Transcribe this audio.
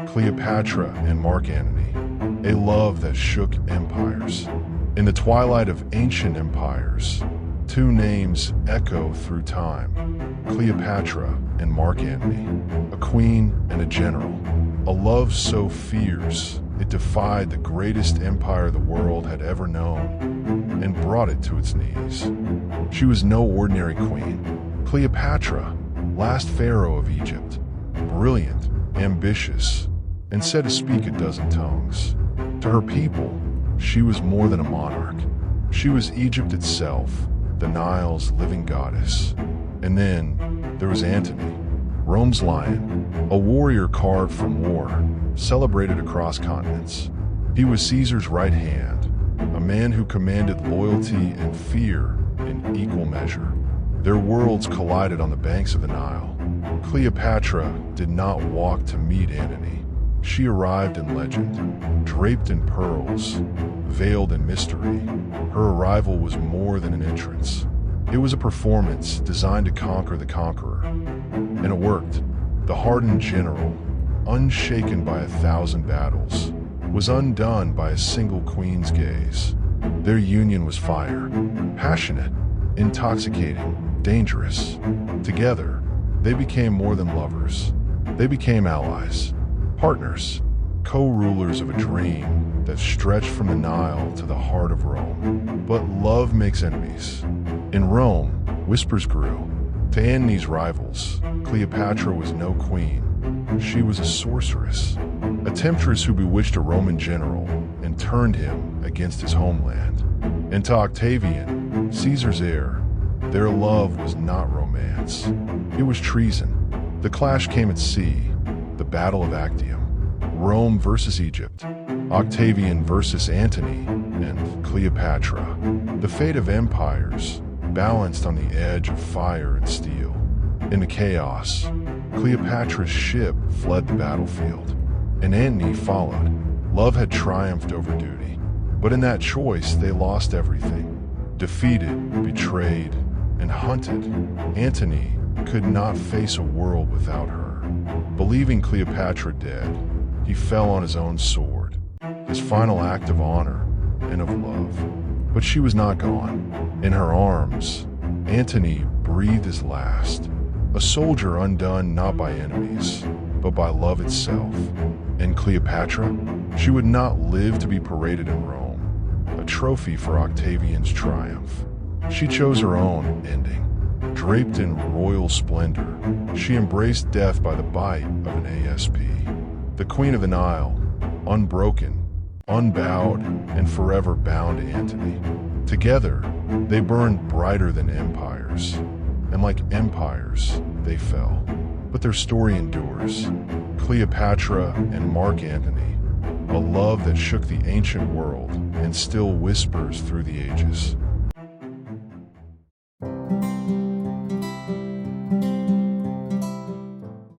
Cleopatra and Mark Antony, a love that shook empires. In the twilight of ancient empires, two names echo through time: Cleopatra and Mark Antony, a queen and a general. A love so fierce, it defied the greatest empire the world had ever known and brought it to its knees. She was no ordinary queen. Cleopatra, last pharaoh of Egypt, brilliant, ambitious, and said to speak a dozen tongues. To her people, she was more than a monarch. She was Egypt itself, the Nile's living goddess. And then there was Antony, Rome's lion, a warrior carved from war, celebrated across continents. He was Caesar's right hand, a man who commanded loyalty and fear in equal measure. Their worlds collided on the banks of the Nile. Cleopatra did not walk to meet Antony. She arrived in legend, draped in pearls, veiled in mystery. Her arrival was more than an entrance. It was a performance designed to conquer the conqueror. And it worked. The hardened general, unshaken by 1,000 battles, was undone by a single queen's gaze. Their union was fire, passionate, intoxicating, dangerous. Together, they became more than lovers. They became allies, partners, co-rulers of a dream that stretched from the Nile to the heart of Rome. But love makes enemies. In Rome, whispers grew. To Antony's rivals, Cleopatra was no queen. She was a sorceress, a temptress who bewitched a Roman general and turned him against his homeland. And to Octavian, Caesar's heir, their love was not romance. It was treason. The clash came at sea, the Battle of Actium. Rome versus Egypt, Octavian versus Antony, and Cleopatra. The fate of empires balanced on the edge of fire and steel. In the chaos, Cleopatra's ship fled the battlefield, and Antony followed. Love had triumphed over duty, but in that choice they lost everything. Defeated, betrayed, and hunted, Antony could not face a world without her. Believing Cleopatra dead, he fell on his own sword, his final act of honor and of love. But she was not gone. In her arms, Antony breathed his last, a soldier undone not by enemies, but by love itself. And Cleopatra, she would not live to be paraded in Rome, a trophy for Octavian's triumph. She chose her own ending. Draped in royal splendor, she embraced death by the bite of an ASP. The Queen of the Nile, unbroken, unbowed, and forever bound to Antony. Together, they burned brighter than empires, and like empires, they fell. But their story endures. Cleopatra and Mark Antony, a love that shook the ancient world and still whispers through the ages.